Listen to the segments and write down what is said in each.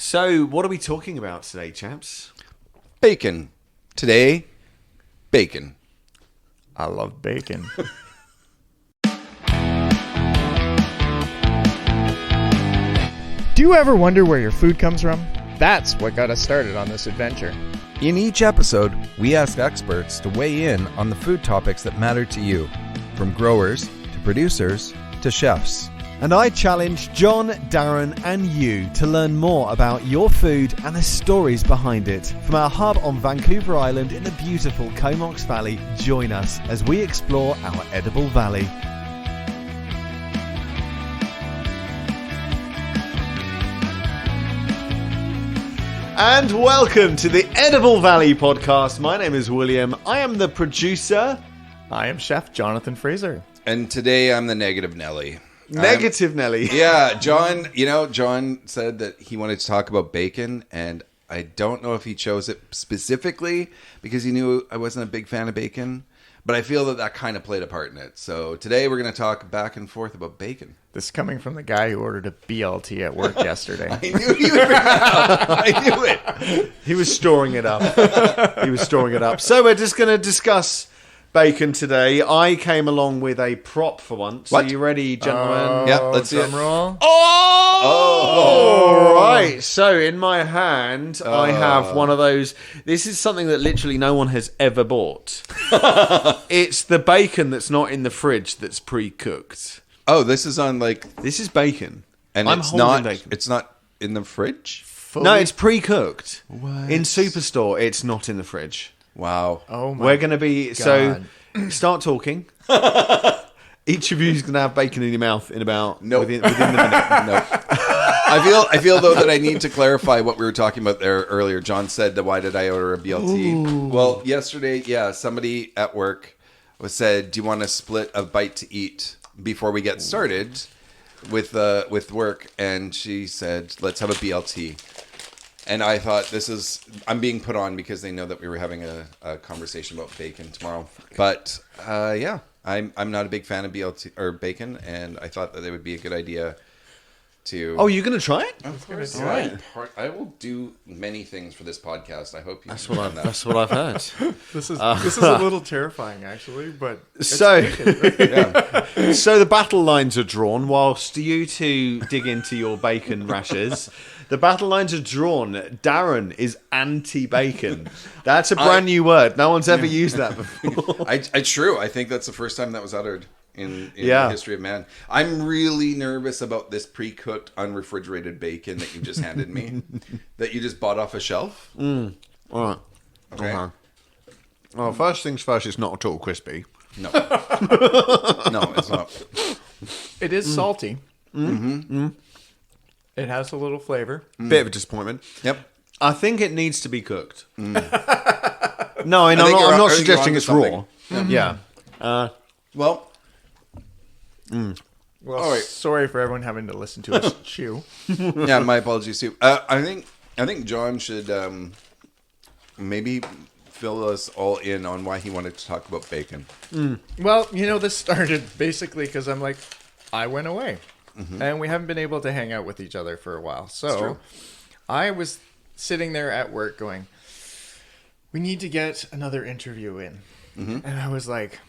So, what are we talking about today, chaps? Bacon. Today, bacon. I love bacon. Do you ever wonder where your food comes from? That's what got us started on this adventure. In each episode, we ask experts to weigh in on the food topics that matter to you, from growers to producers to chefs. And I challenge John, Darren, and you to learn more about your food and the stories behind it. From our hub on Vancouver Island in the beautiful Comox Valley, join us as we explore our edible valley. And welcome to the Edible Valley podcast. My name is William. I am the producer. I am Chef Jonathan Frazier. And today I'm the negative Nelly. Negative Nelly. Yeah, John, John said that he wanted to talk about bacon, and I don't know if he chose it specifically because he knew I wasn't a big fan of bacon, but I feel that kind of played a part in it. So today we're going to talk back and forth about bacon. This is coming from the guy who ordered a BLT at work yesterday. I knew he would bring that up. I knew it. He was storing it up. So we're just going to discuss bacon today. I came along with a prop for once. What? Are you ready, gentlemen? Yeah, let's see it. Drum roll. Oh! Right. So in my hand, I have one of those. This is something that literally no one has ever bought. It's the bacon that's not in the fridge that's pre-cooked. Oh, this is on This is bacon. and I'm it's holding not. bacon. It's not in the fridge. No, it's pre-cooked. What? In Superstore, it's not in the fridge. Wow. Oh my We're going to be... God. So, start talking. Each of you is going to have bacon in your mouth in about... Nope. Within the minute. No. I feel though that I need to clarify what we were talking about there earlier. John said that why did I order a BLT? Ooh. Well, yesterday, somebody at work said, "Do you want to split a bite to eat before we get started with work?" And she said, "Let's have a BLT." And I thought I'm being put on because they know that we were having a conversation about bacon tomorrow. But I'm not a big fan of BLT or bacon, and I thought that it would be a good idea to. Oh, you're going to try it? Of course, All right. I will do many things for this podcast. I hope you. That's what I've heard. This is a little terrifying, actually, but it's So, bacon, right? so the battle lines are drawn whilst you two dig into your bacon rashers. The battle lines are drawn. Darren is anti-bacon. That's a brand new word. No one's ever used that before. True. I think that's the first time that was uttered in Yeah. the history of man. I'm really nervous about this pre-cooked, unrefrigerated bacon that you just handed me, that you just bought off a shelf. All right. Okay. Well, first things first, it's not at all crispy. No, no, it's not. It is salty. Mm-hmm. It has a little flavor. Bit of a disappointment. Yep. I think it needs to be cooked. No, I'm think not you're suggesting onto it's raw. something. Yeah. Well, Well, all right. sorry for everyone having to listen to us chew. yeah. My apologies too. I think John should maybe fill us all in on why he wanted to talk about bacon. Well, this started basically because I went away. And we haven't been able to hang out with each other for a while. So true. I was sitting there at work going, we need to get another interview in. And I was like,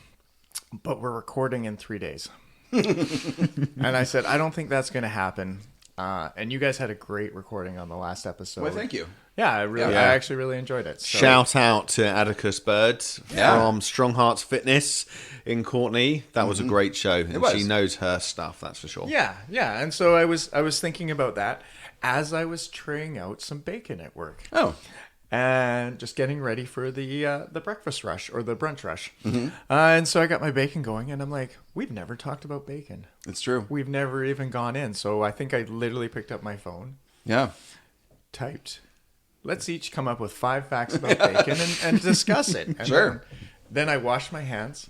but we're recording in 3 days. And I said, I don't think that's going to happen. And you guys had a great recording on the last episode. Well, thank you. Yeah, I actually really enjoyed it. So. Shout out to Atticus Bird Yeah. from Strong Hearts Fitness in Courtney. That was a great show. And was. she knows her stuff, that's for sure. Yeah. And so I was thinking about that as I was traying out some bacon at work. Oh. And just getting ready for the breakfast rush or the brunch rush. And so I got my bacon going, and I'm like, we've never talked about bacon. It's true. We've never even gone in. So I think I literally picked up my phone, Yeah. typed, let's each come up with 5 facts about bacon and discuss it. And Sure. Then I washed my hands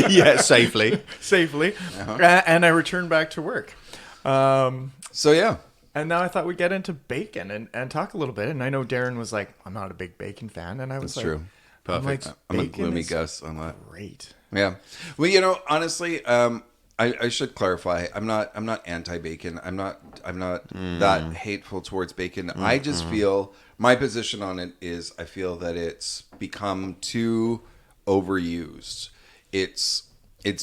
Yeah, safely. safely, and I returned back to work. So yeah. And now I thought we'd get into bacon and talk a little bit. And I know Darren was like, I'm not a big bacon fan. And I was That's like, true. Perfect. like, I'm a bacon gloomy is Gus on that. great. Yeah. Well, honestly, I I should clarify. I'm not anti-bacon. I'm not that hateful towards bacon. I just feel my position on it is I feel that it's become too overused. It's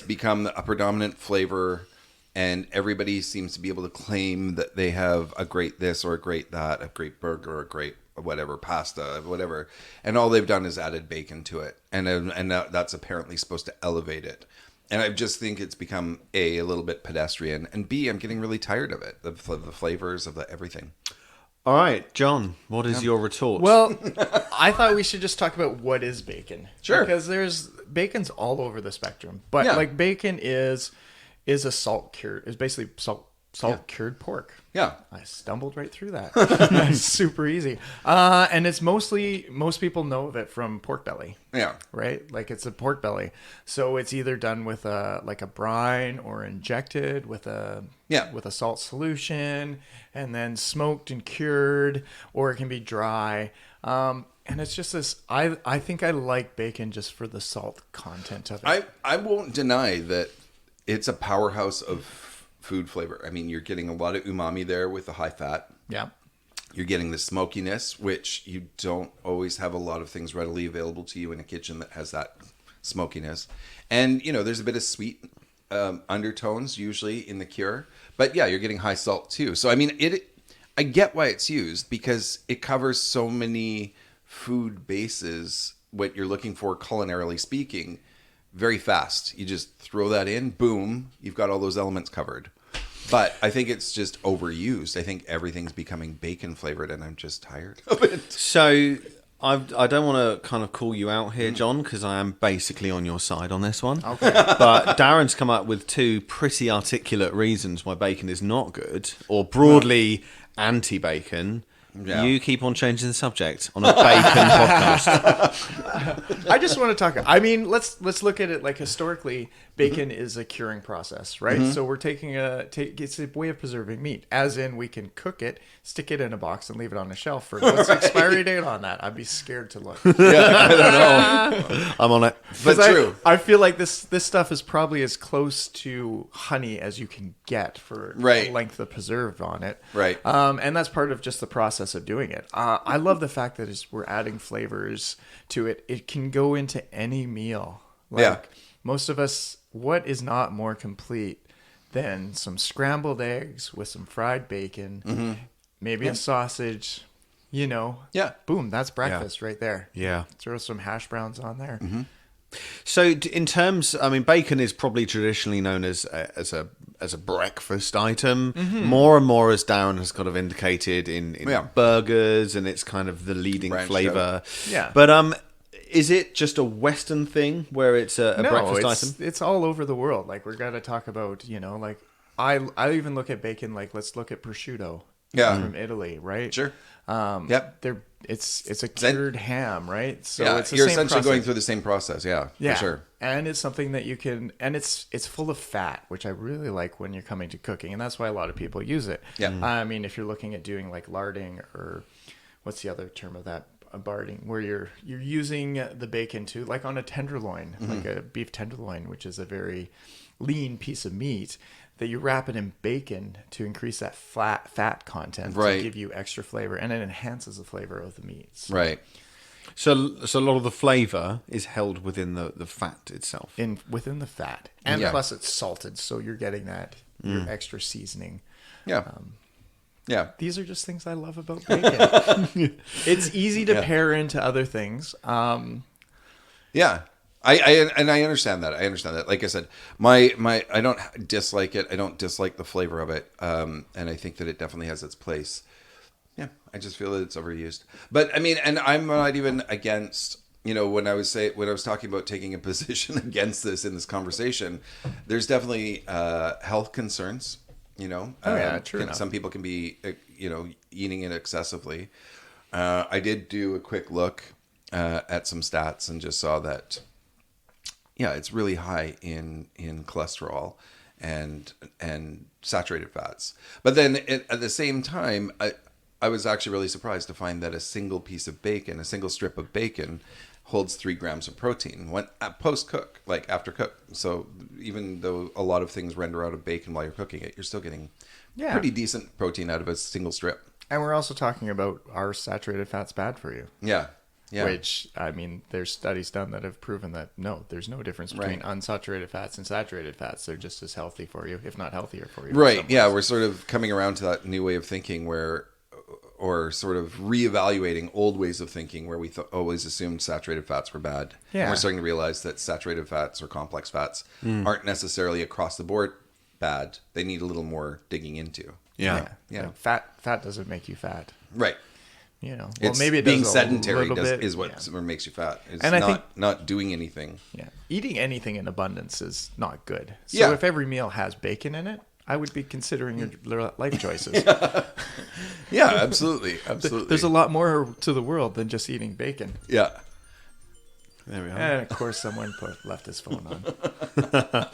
become a predominant flavor, and everybody seems to be able to claim that they have a great this or a great that, a great burger, or a great whatever, pasta, whatever, and all they've done is added bacon to it, and that's apparently supposed to elevate it. And I just think it's become a little bit pedestrian, and B, I'm getting really tired of it, the flavors of the everything. All right, John, what is your retort? Well, I thought we should just talk about what is bacon. Sure. Because bacon's all over the spectrum. But like bacon is a salt cured. It's basically salt cured pork. Yeah. I stumbled right through that. That's super easy. And it's most people know of it from pork belly. Yeah. Right? Like it's a pork belly. So it's either done with a brine or injected with a salt solution and then smoked and cured, or it can be dry. And it's just this, I think I like bacon just for the salt content of it. I won't deny that it's a powerhouse of food flavor. I mean, you're getting a lot of umami there with the high fat. Yeah. You're getting the smokiness, which you don't always have a lot of things readily available to you in a kitchen that has that smokiness. And, there's a bit of sweet undertones usually in the cure. But yeah, you're getting high salt too. So, I mean, I get why it's used because it covers so many food bases, what you're looking for culinarily speaking, very fast. You just throw that in, boom, you've got all those elements covered. But I think it's just overused. I think everything's becoming bacon flavored, and I'm just tired of it. So I don't want to kind of call you out here, John, because I am basically on your side on this one. Okay. But Darren's come up with two pretty articulate reasons why bacon is not good, or broadly anti-bacon. Yeah. You keep on changing the subject on a bacon podcast. I just want to talk. I mean, let's look at it like historically. Bacon is a curing process, right? So we're taking it's a way of preserving meat, as in we can cook it, stick it in a box, and leave it on a shelf for what's the expiry date on that? I'd be scared to look. Yeah, I don't know. I'm on it. But true. I feel like this stuff is probably as close to honey as you can get for Right. length of preserve on it. Right. And that's part of just the process of doing it. I love the fact that we're adding flavors to it. It can go into any meal. Yeah. Most of us, what is not more complete than some scrambled eggs with some fried bacon, maybe a sausage, Yeah. boom, that's breakfast right there. Yeah. Throw some hash browns on there. So in terms, I mean, bacon is probably traditionally known as a breakfast item. More and more, as Darren has kind of indicated, in burgers, and it's kind of the leading Branched flavor. Yeah. But is it just a Western thing where it's a breakfast item? It's all over the world. Like we're gonna talk about, like I even look at bacon. Like let's look at prosciutto. Yeah. From Italy, right? Sure. Yep. It's a cured ham, right? So Yeah, it's the you're same essentially process. going through the same process. Yeah, Yeah, for sure. And it's something that you can, and it's full of fat, which I really like when you're coming to cooking, and that's why a lot of people use it. Yeah. I mean, if you're looking at doing like larding, or what's the other term of that? Barding, where you're using the bacon to, like on a tenderloin, like a beef tenderloin, which is a very lean piece of meat, that you wrap it in bacon to increase that fat content, Right. to give you extra flavor, and it enhances the flavor of the meats. Right. So a lot of the flavor is held within the fat itself. Within the fat, and Yeah. plus it's salted, so you're getting that your extra seasoning. Yeah. Yeah. These are just things I love about bacon. It's easy to pair into other things. Yeah. I understand that. I understand that. Like I said, my I don't dislike it. I don't dislike the flavor of it. And I think that it definitely has its place. Yeah. I just feel that it's overused. But I mean, and I'm not even against, when I was talking about taking a position against this in this conversation, there's definitely health concerns. Oh yeah, true enough. Some people can be, eating it excessively. I did do a quick look at some stats and just saw that, it's really high in cholesterol and saturated fats. But then at the same time, I was actually really surprised to find that a single strip of bacon holds 3 grams of protein when post cook, like after cook. So even though a lot of things render out of bacon while you're cooking it, you're still getting pretty decent protein out of a single strip. And we're also talking about, are saturated fats bad for you? Yeah. Which, I mean, there's studies done that have proven that no, there's no difference between unsaturated fats and saturated fats. They're just as healthy for you, if not healthier for you. Right. Yeah. We're sort of coming around to that new way of thinking or sort of reevaluating old ways of thinking where we always assumed saturated fats were bad. Yeah. And we're starting to realize that saturated fats or complex fats aren't necessarily across the board bad. They need a little more digging into. Yeah. Like fat doesn't make you fat. Right. You know, Well, maybe it being does sedentary bit, is what makes you fat. It's And I think not doing anything. Yeah, eating anything in abundance is not good. So if every meal has bacon in it, I would be considering your life choices. Yeah, absolutely. There's a lot more to the world than just eating bacon. Yeah. There we are. And of course, someone left his phone on.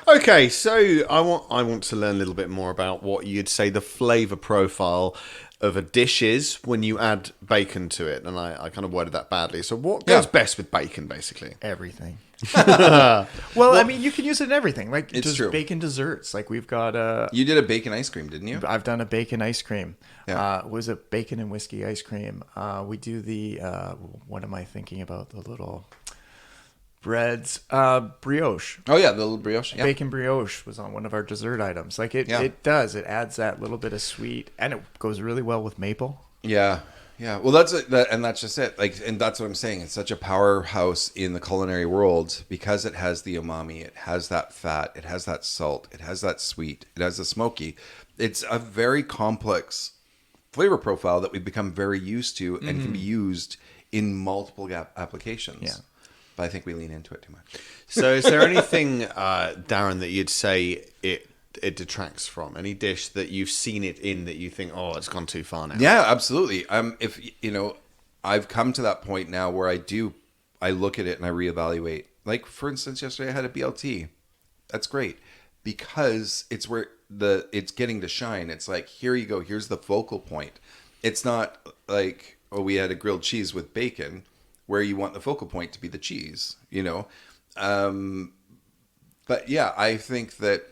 Okay, so I want to learn a little bit more about what you'd say the flavour profile of a dish is when you add bacon to it. And I kind of worded that badly. So what goes best with bacon, basically? Everything. Well, I mean, you can use it in everything. Like It's true. bacon desserts. Like we've got You did a bacon ice cream, didn't you? I've done a bacon ice cream. Yeah. Was it bacon and whiskey ice cream? We do the what am I thinking about? The little breads, brioche. Oh yeah, the little brioche. Yeah. Bacon brioche was on one of our dessert items. Like it It adds that little bit of sweet, and it goes really well with maple. Yeah. Yeah. Well, that's just it. Like, and that's what I'm saying. It's such a powerhouse in the culinary world because it has the umami, it has that fat, it has that salt, it has that sweet, it has the smoky. It's a very complex flavor profile that we've become very used to and can be used in multiple applications. Yeah. But I think we lean into it too much. So is there anything, Darren, that you'd say it detracts from? Any dish that you've seen it in that you think, oh, it's gone too far now? Yeah, absolutely. If you know, I've come to that point now where I look at it and I reevaluate. Like for instance, yesterday I had a BLT. That's great because it's where it's getting to shine. It's like, here you go. Here's the focal point. It's not like, oh, we had a grilled cheese with bacon, where you want the focal point to be the cheese. You know, but yeah, I think that.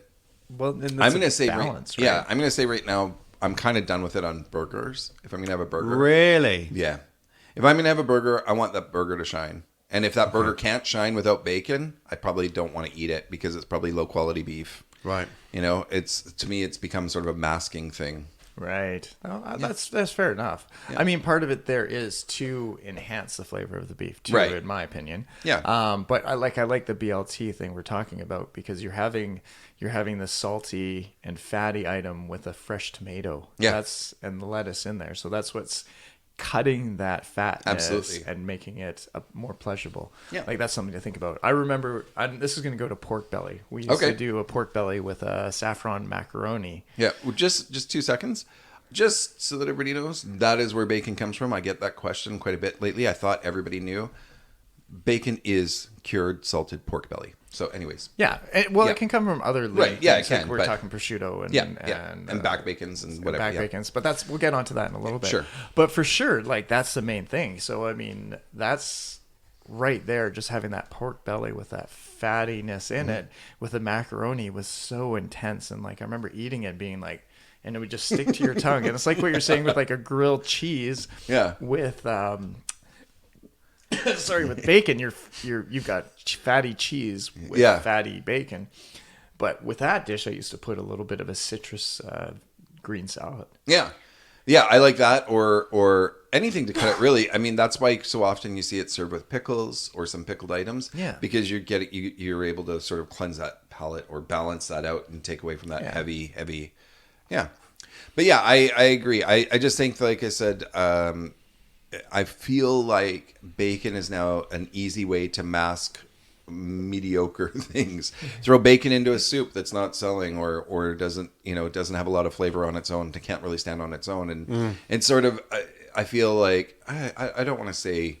Well, then I'm going to say, balance, right? Yeah, I'm going to say right now, I'm kind of done with it on burgers. If I'm going to have a burger, Really? yeah. If I'm going to have a burger, I want that burger to shine. And if that burger can't shine without bacon, I probably don't want to eat it because it's probably low quality beef. Right. You know, to me, it's become sort of a masking thing. Right. Oh, that's fair enough. Yeah. I mean, part of it there is to enhance the flavor of the beef, too, Right. in my opinion. Yeah. But I like the BLT thing we're talking about because you're having the salty and fatty item with a fresh tomato. Yeah. And the lettuce in there. So that's what's cutting that fatness Absolutely. and making it more pleasurable. Yeah. Like that's something to think about. I remember this is going to go to pork belly. We used to do a pork belly with a saffron macaroni. Yeah. Well, just 2 seconds. Just so that everybody knows, that is where bacon comes from. I get that question quite a bit lately. I thought everybody knew. Bacon is cured salted pork belly. So anyways. Yeah. It can come from other Right, yeah, things, it can, Like we're but- talking prosciutto And back bacons and whatever. back yeah. bacons, but we'll get onto that in a little bit. Sure. But for sure, like that's the main thing. So I mean, that's right there. Just having that pork belly with that fattiness in it, with the macaroni was so intense. And like I remember eating it, being like, and it would just stick to your tongue. And it's like what you're saying with like a grilled cheese. Yeah. With with bacon, you've got fatty cheese with fatty bacon. But with that dish, I used to put a little bit of a citrus green salad. Yeah. Yeah, I like that or anything to cut it really. I mean, that's why so often you see it served with pickles or some pickled items. Yeah. Because you're able to sort of cleanse that palate or balance that out and take away from that heavy. Yeah. But yeah, I agree. I just think, like I said, I feel like bacon is now an easy way to mask mediocre things. Throw bacon into a soup that's not selling or doesn't have a lot of flavor on its own. It can't really stand on its own. And it's sort of, I feel like, I don't want to say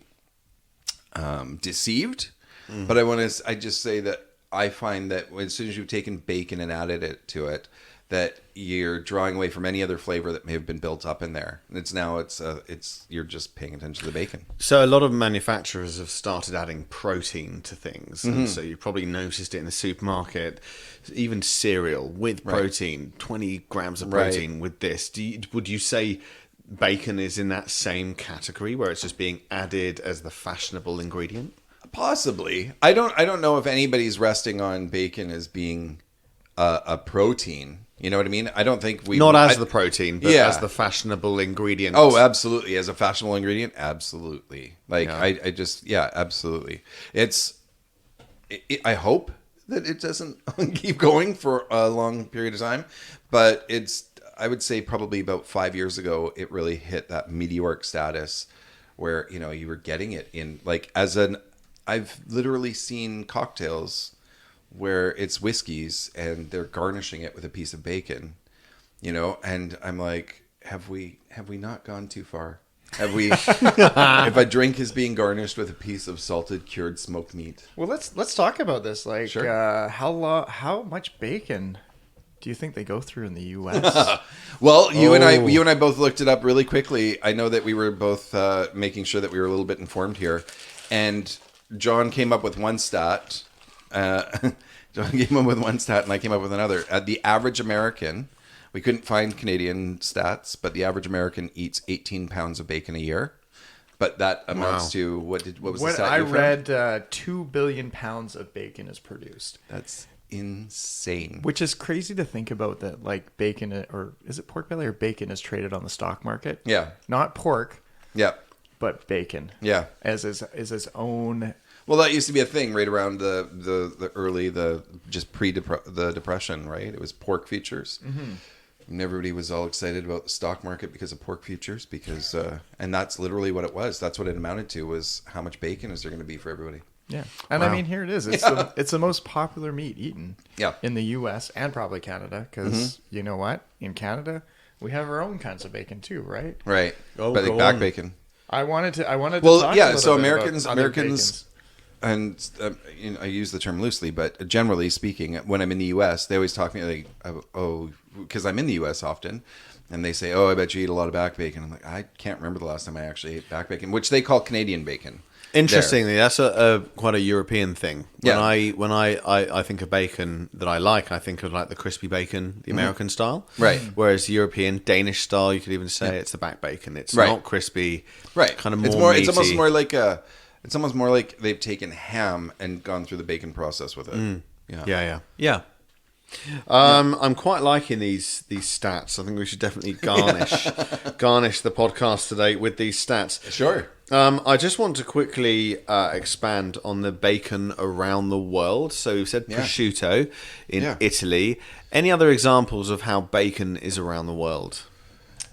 deceived, but I just say that I find that as soon as you've taken bacon and added it to it, that you're drawing away from any other flavor that may have been built up in there. It's you're just paying attention to the bacon. So a lot of manufacturers have started adding protein to things. And so you probably noticed it in the supermarket, even cereal with protein, 20 grams of protein with this. Would you say bacon is in that same category where it's just being added as the fashionable ingredient? Possibly. I don't know if anybody's resting on bacon as being a protein. You know what I mean? I don't think we... Not as the protein, but as the fashionable ingredient. Oh, absolutely. As a fashionable ingredient, absolutely. Like, I just... Yeah, absolutely. I hope that it doesn't keep going for a long period of time, but I would say probably about 5 years ago, it really hit that meteoric status where, you were getting it in... Like, I've literally seen cocktails where it's whiskeys and they're garnishing it with a piece of bacon, and I'm like, have we not gone too far? Have we? If a drink is being garnished with a piece of salted cured smoked meat. Well, let's talk about this. Like, sure. How much bacon do you think they go through in the U.S.? Well, you and I both looked it up really quickly. I know that we were both making sure that we were a little bit informed here, and John came up with one stat. John came up with one stat and I came up with another. The average American, we couldn't find Canadian stats, but the average American eats 18 pounds of bacon a year. But that amounts to, what was the stat I you found? read 2 billion pounds of bacon is produced. That's insane. Which is crazy to think about, that like bacon, or is it pork belly or bacon, is traded on the stock market? Yeah. Not pork. Yeah. But bacon. Yeah. As its own... Well, that used to be a thing right around the early, the Depression, right? It was pork futures. Mm-hmm. And everybody was all excited about the stock market because of pork futures, and that's literally what it was. That's what it amounted to, was how much bacon is there going to be for everybody. Yeah. And I mean, here it is. It's the most popular meat eaten in the U.S. and probably Canada, because you know what? In Canada, we have our own kinds of bacon too, right? Right. But like back bacon. I wanted to Well, talk yeah, a so little bit about Americans, and I use the term loosely, but generally speaking, when I'm in the U.S., they always talk to me like, because I'm in the U.S. often, and they say, "Oh, I bet you eat a lot of back bacon." I'm like, I can't remember the last time I actually ate back bacon, which they call Canadian bacon. Interestingly, that's quite a European thing. When Yeah. I think of bacon that I like think of like the crispy bacon, the American style. Right. Whereas European, Danish style, you could even say it's the back bacon. It's Right. not crispy. Right. Kind of It's more It's almost meaty. more like It's almost more like they've taken ham and gone through the bacon process with it. Yeah. I'm quite liking these stats. I think we should definitely garnish the podcast today with these stats. Sure. I just want to quickly expand on the bacon around the world. So you said prosciutto in Italy. Any other examples of how bacon is around the world?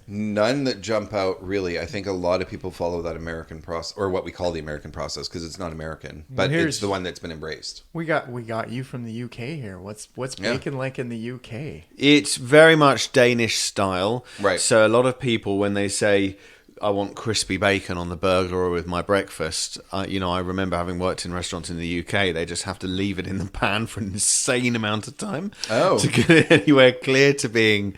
None that jump out, really. I think a lot of people follow that American process, or what we call the American process, because it's not American, but it's the one that's been embraced. We got you from the UK here. What's bacon like in the UK? It's very much Danish style. Right. So a lot of people, when they say, I want crispy bacon on the burger or with my breakfast, I remember having worked in restaurants in the UK, they just have to leave it in the pan for an insane amount of time to get it anywhere clear to being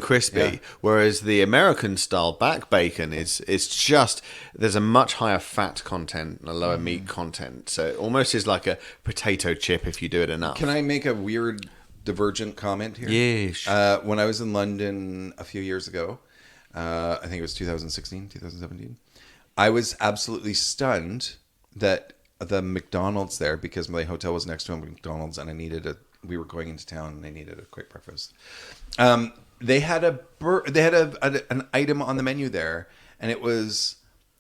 crispy. Yeah. Whereas the American style back bacon it's just, there's a much higher fat content and a lower meat content. So it almost is like a potato chip if you do it enough. Can I make a weird divergent comment here? Yeah. When I was in London a few years ago, I think it was 2016, 2017. I was absolutely stunned that the McDonald's there, because my hotel was next to a McDonald's and we were going into town and I needed a quick breakfast. They had an item on the menu there, and it was,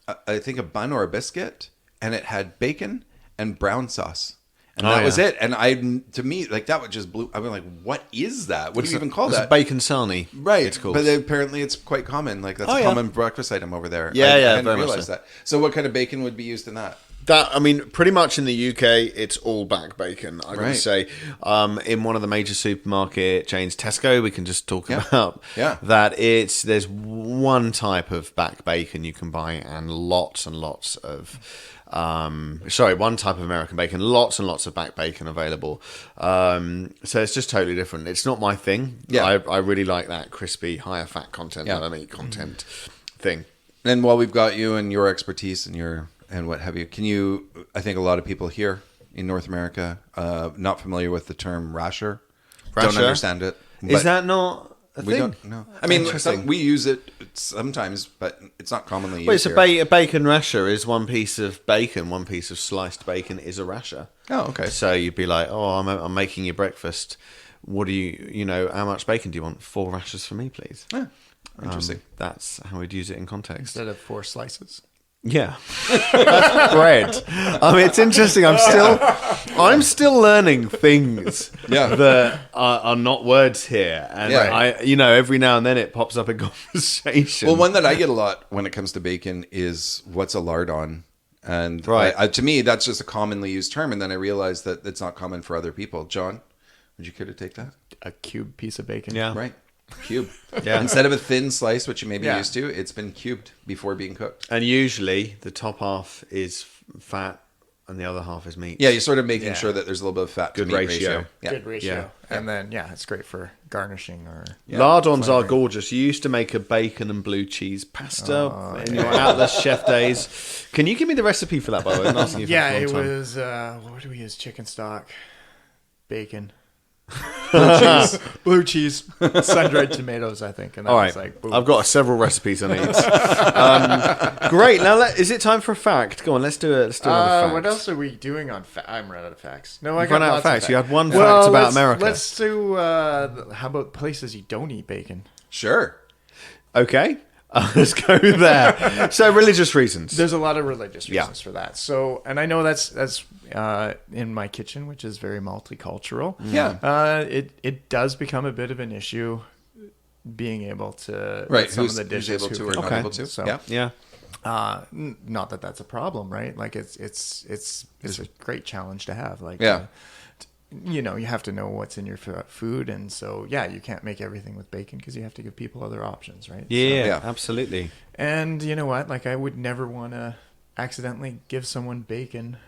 I think, a bun or a biscuit, and it had bacon and brown sauce. And that was it. And to me, like, that would just blew. I was like, what is that? What do you even call that? Bacon sarnie. Right. It's called. But apparently it's quite common. Like, that's a common breakfast item over there. Yeah, I hadn't very realized much so. that. So what kind of bacon would be used in that? That, I mean, pretty much in the UK, it's all back bacon. I gotta say, in one of the major supermarket chains, Tesco, we can just talk about that. There's one type of back bacon you can buy, and lots of. One type of American bacon, lots and lots of back bacon available. So it's just totally different. It's not my thing. Yeah, I really like that crispy, higher fat content, meat content thing. And while we've got you and your expertise and what have you, I think a lot of people here in North America not familiar with the term rasher. Don't understand it. Is that not a we thing? Don't know. I mean, we use it sometimes, but it's not commonly used. Wait, so a bacon rasher is one piece of bacon, one piece of sliced bacon is a rasher. Oh, okay. So you'd be like, I'm making you breakfast. What do how much bacon do you want? 4 rashers for me, please. Yeah. Interesting. That's how we'd use it in context. Instead of 4 slices. Yeah, that's bread. I mean, it's interesting. I'm still learning things that are not words here, and every now and then it pops up in conversation. Well, one that I get a lot when it comes to bacon is what's a lardon, and to me that's just a commonly used term, and then I realized that it's not common for other people. John, would you care to take that? A cube piece of bacon. Yeah, right. Cube. Instead of a thin slice, which you may be used to, it's been cubed before being cooked. And usually the top half is fat and the other half is meat. Yeah, you're sort of making sure that there's a little bit of fat to meat ratio. Yeah. Good ratio. Yeah. And then, it's great for garnishing. Lardons are gorgeous. You used to make a bacon and blue cheese pasta in your Atlas chef days. Can you give me the recipe for that, by the way? I'm asking you for it was, what do we use? Chicken stock, bacon. blue cheese, sun-dried tomatoes, I think. And that was like, boom. I've got several recipes I need. Great. Now, is it time for a fact? Go on, let's do another fact. What else are we doing on facts? I'm run out of facts. No, I've run out of facts. You had one fact about America. Let's do, how about places you don't eat bacon? Sure. Okay. Let's go there. So, religious reasons. There's a lot of religious reasons for that. So, and I know that's in my kitchen, which is very multicultural. Yeah. It does become a bit of an issue being able to some of the dishes able to or not able to. So, yeah. Not that that's a problem, right? Like it's a great challenge to have. Like, you have to know what's in your food, and so you can't make everything with bacon because you have to give people other options, right? Yeah, absolutely. And you know what? Like, I would never want to accidentally give someone bacon,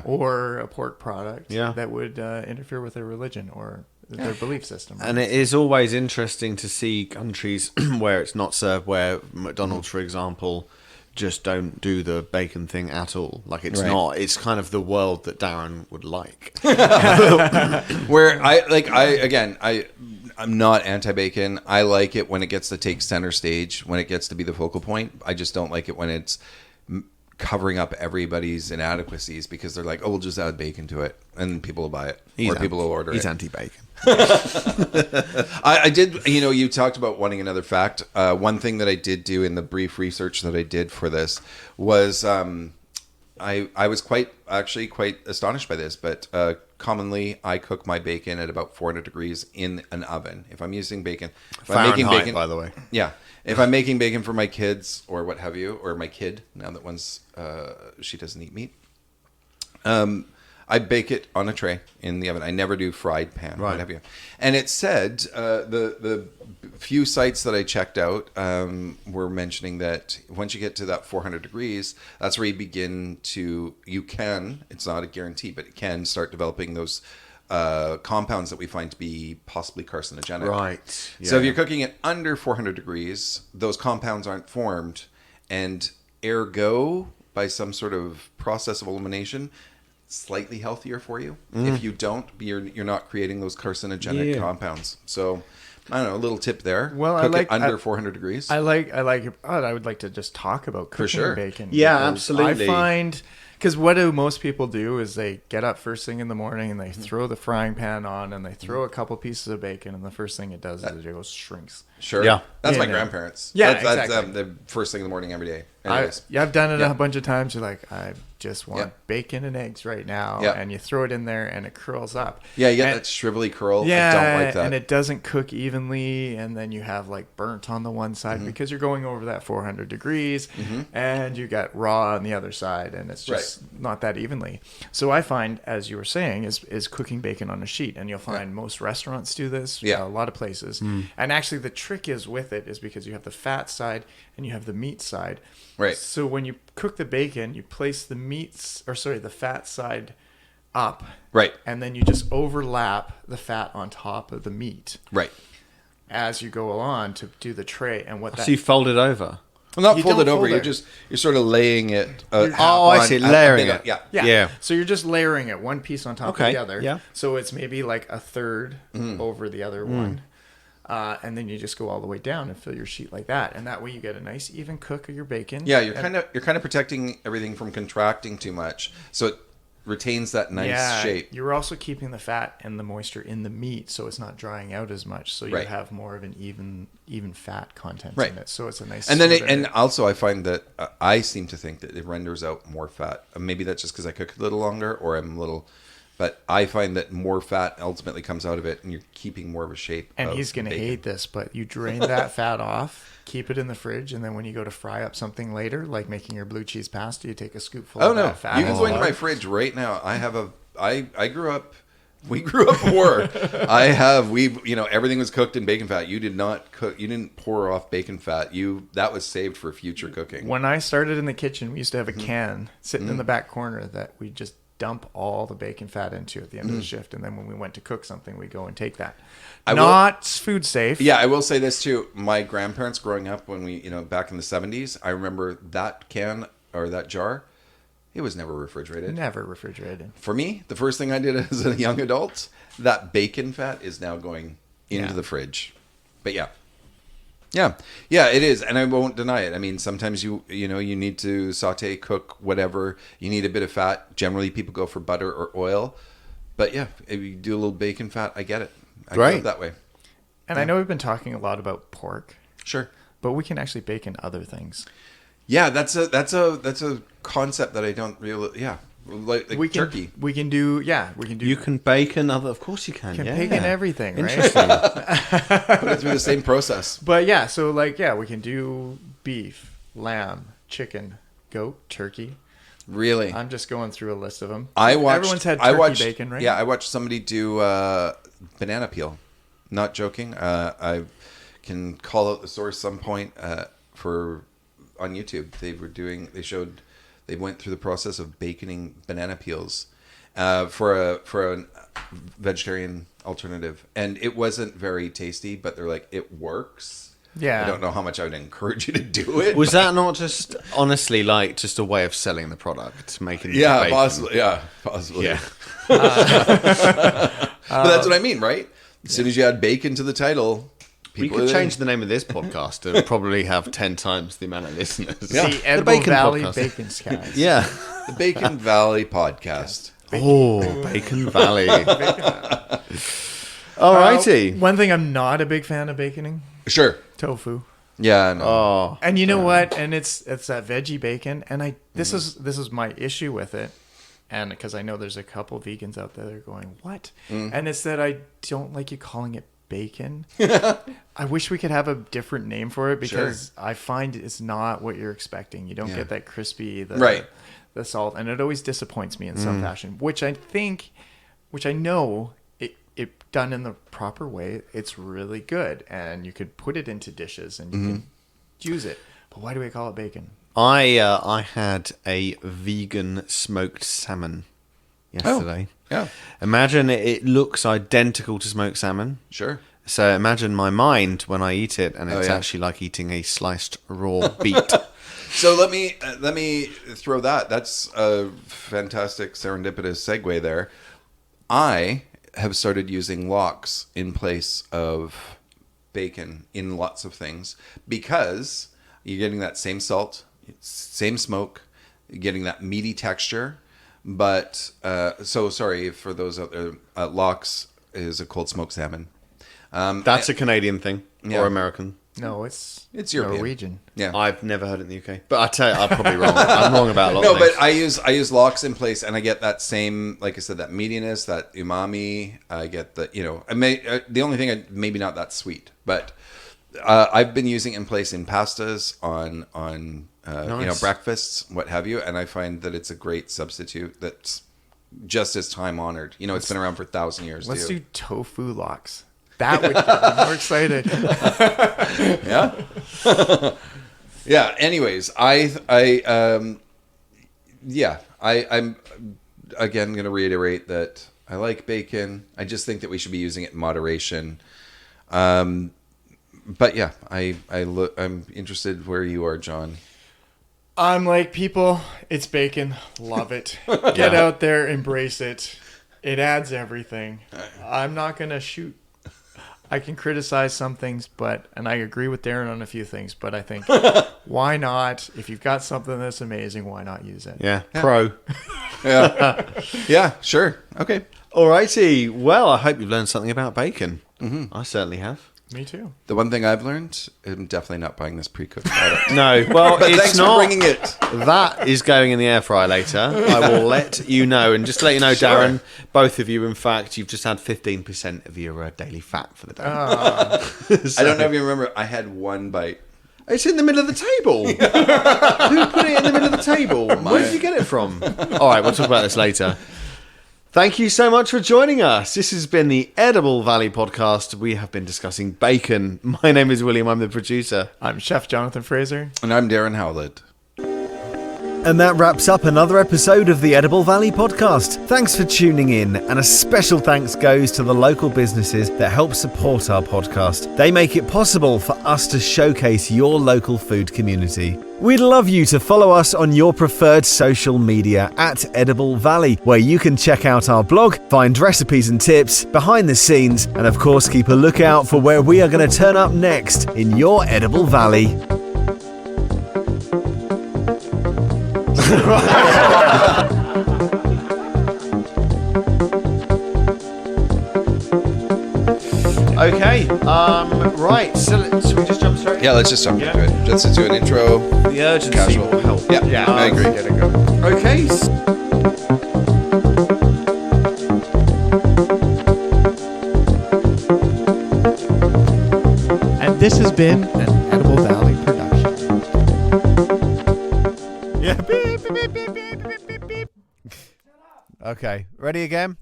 or a pork product, that would interfere with their religion or their belief system. Right? And it is always interesting to see countries where it's not served, where McDonald's, for example, just don't do the bacon thing at all. Like, it's not. It's kind of the world that Darren would like. Where I'm not anti-bacon. I like it when it gets to take center stage, when it gets to be the focal point. I just don't like it when it's covering up everybody's inadequacies because they're like, we'll just add bacon to it, and people will buy it, people will order it. He's anti-bacon. I did, you talked about wanting another fact. One thing that I did do in the brief research that I did for this was I was quite astonished by this, but commonly I cook my bacon at about 400 degrees in an oven. If I'm using bacon, Fahrenheit, I'm making bacon, by the way. Yeah. If I'm making bacon for my kids or what have you, or my kid, now that she doesn't eat meat, I bake it on a tray in the oven. I never do fried pan, what have you. And it said, the few sites that I checked out were mentioning that once you get to that 400 degrees, that's where you can, it's not a guarantee, but it can start developing those compounds that we find to be possibly carcinogenic. Right. Yeah. So if you're cooking it under 400 degrees, those compounds aren't formed, and ergo, by some sort of process of elimination, slightly healthier for you. If you don't, you're not creating those carcinogenic compounds. So, I don't know, a little tip there. Well, cook it under 400 degrees. I like it. I would like to just talk about cooking bacon. Yeah, absolutely. I find, because what do most people do is they get up first thing in the morning and they throw the frying pan on and they throw a couple pieces of bacon, and the first thing it does is it goes shrinks. Sure. Yeah. That's my grandparents. Yeah, that's exactly. the first thing in the morning every day. I've done it a bunch of times. You're like, I just want bacon and eggs right now. Yeah. And you throw it in there and it curls up. Yeah, you get that shrivelly curl. Yeah, I don't like that. And it doesn't cook evenly. And then you have like burnt on the one side because you're going over that 400 degrees. And you got raw on the other side. And it's just it's not that evenly. So I find, as you were saying, is cooking bacon on a sheet, and you'll find most restaurants do this. Yeah. A lot of places. And actually, the trick is with it is because you have the fat side and you have the meat side. Right. So when you cook the bacon, you place the fat side up. Right. And then you just overlap the fat on top of the meat Right. as you go along to do the tray. And what that So you fold it over. Well, not You fold it don't over. fold it. You're sort of laying it. Oh, I see. Layering it. Yeah. Yeah. So you're just layering it one piece on top Okay, of the other. yeah. So it's maybe like a third over the other one. And then you just go all the way down and fill your sheet like that. And that way you get a nice even cook of your bacon. Yeah, you're kind of protecting everything from contracting too much, so it retains that nice shape. You're also keeping the fat and the moisture in the meat, so it's not drying out as much. So you Right. have more of an even fat content Right. in it. So it's a nice. And then, smooth and edit. also, I find that I seem to think that it renders out more fat. Maybe that's just because I cook a little longer, or I'm a little. But I find that more fat ultimately comes out of it, and you're keeping more of a shape. And of he's going to bacon. hate this, but you drain that fat off, keep it in the fridge, and then when you go to fry up something later, like making your blue cheese pasta, you take a scoopful Oh of no! that fat. You can go into my fridge right now. I have I grew up. We grew up poor. Everything was cooked in bacon fat. You did not cook. You didn't pour off bacon fat. That was saved for future cooking. When I started in the kitchen, we used to have a can sitting in the back corner that we just dump all the bacon fat into at the end of the shift, and then when we went to cook something, we go and take that. Not food safe. Yeah, I will say this too. My grandparents growing up when we, back in the 70s, I remember that can or that jar, it was never refrigerated. Never refrigerated. For me, the first thing I did as a young adult, that bacon fat is now going into the fridge. But yeah, it is, and I won't deny it. I mean, sometimes you need to saute, cook, whatever. You need a bit of fat. Generally, people go for butter or oil. But yeah, if you do a little bacon fat, I get it. I go that way. And I know we've been talking a lot about pork, Sure. but we can actually bacon other things. Yeah, that's a concept that I don't really. Yeah, like turkey. We can do. You can bacon other. Of course you can. Yeah. bacon everything, right? Interesting. Put it through the same process. But yeah, so we can do beef, lamb, chicken, goat, turkey. Really, I'm just going through a list of them. Everyone's had turkey bacon, right? Yeah, I watched somebody do banana peel. Not joking. I can call out the source some point on YouTube. They went through the process of baconing banana peels for a vegetarian alternative, and it wasn't very tasty. But they're like, it works. Yeah. I don't know how much I would encourage you to do it. Was that not just honestly like just a way of selling the product, making Yeah, bacon? possibly. Yeah. But that's what I mean, right? As soon as you add bacon to the title, We people could are change the name of this podcast to probably have 10 times the amount of listeners. Yeah. The Edible Bacin Valley Podcast. Bacon Scats. Yeah. the Bacon Valley podcast. Oh, Bacon Valley. Alrighty. One thing I'm not a big fan of baconing: Sure. tofu. Yeah. No. Oh. And you know what? And it's that veggie bacon. And this is my issue with it. And because I know there's a couple vegans out there that are going, what? And it's that I don't like you calling it bacon. I wish we could have a different name for it because I find it's not what you're expecting. You don't get that crispy, the salt, and it always disappoints me in some fashion. Which I know it done in the proper way, it's really good, and you could put it into dishes and you can use it. But why do we call it bacon? I had a vegan smoked salmon yesterday. Yeah. Imagine it looks identical to smoked salmon. Sure. So imagine my mind when I eat it, and it's actually like eating a sliced raw beet. So let me throw that. That's a fantastic serendipitous segue there. I have started using lox in place of bacon in lots of things because you're getting that same salt, same smoke, you're getting that meaty texture. But so sorry for those out there. Lox is a cold smoked salmon. That's a Canadian thing or American. No, it's European. Norwegian. Yeah. I've never heard it in the UK, but I tell you, I'm probably wrong. I'm wrong about a lot. No, of but things. I use lox in place, and I get that same, like I said, that meatiness, that umami. I get the the only thing maybe not that sweet, but I've been using it in place in pastas, on Nice. breakfasts, what have you, and I find that it's a great substitute that's just as time honored. It's been around for 1,000 years. Let's too. do tofu lox. That would get me more excited. Yeah. Yeah. Anyways, I'm again going to reiterate that I like bacon. I just think that we should be using it in moderation. But yeah, I'm interested where you are, John. I'm like, people, it's bacon. Love it. Get out there, embrace it. It adds everything. I'm not going to shoot. I can criticize some things, and I agree with Darren on a few things, but I think, why not? If you've got something that's amazing, why not use it? Yeah. Pro. Yeah. Yeah, sure. Okay. Alrighty. Well, I hope you've learned something about bacon. I certainly have. Me too. The one thing I've learned, I'm definitely not buying this pre-cooked product. No, well, But it's thanks not. for bringing it. That is going in the air fryer later. I will let you know. And just to let you know, Sure. Darren, both of you, in fact, you've just had 15% of your daily fat for the day. I don't know if you remember, I had one bite. It's in the middle of the table. Who put it in the middle of the table? Where did you get it from? All right, we'll talk about this later. Thank you so much for joining us. This has been the Edible Valley podcast. We have been discussing bacon. My name is William. I'm the producer. I'm Chef Jonathan Fraser. And I'm Darren Howlett. And that wraps up another episode of the Edible Valley podcast. Thanks for tuning in, and a special thanks goes to the local businesses that help support our podcast. They make it possible for us to showcase your local food community. We'd love you to follow us on your preferred social media at Edible Valley, where you can check out our blog, find recipes and tips, behind the scenes, and of course keep a lookout for where we are going to turn up next in your Edible Valley. Okay, right. So should we just jump straight? Yeah, let's just jump into it. Let's do an intro. The urgency Casual. will help. Yeah, I agree. Get it going. Okay. And this has been an Edible Valley production. Yeah. Beep, beep, beep, beep, beep, beep, beep. Okay, ready again?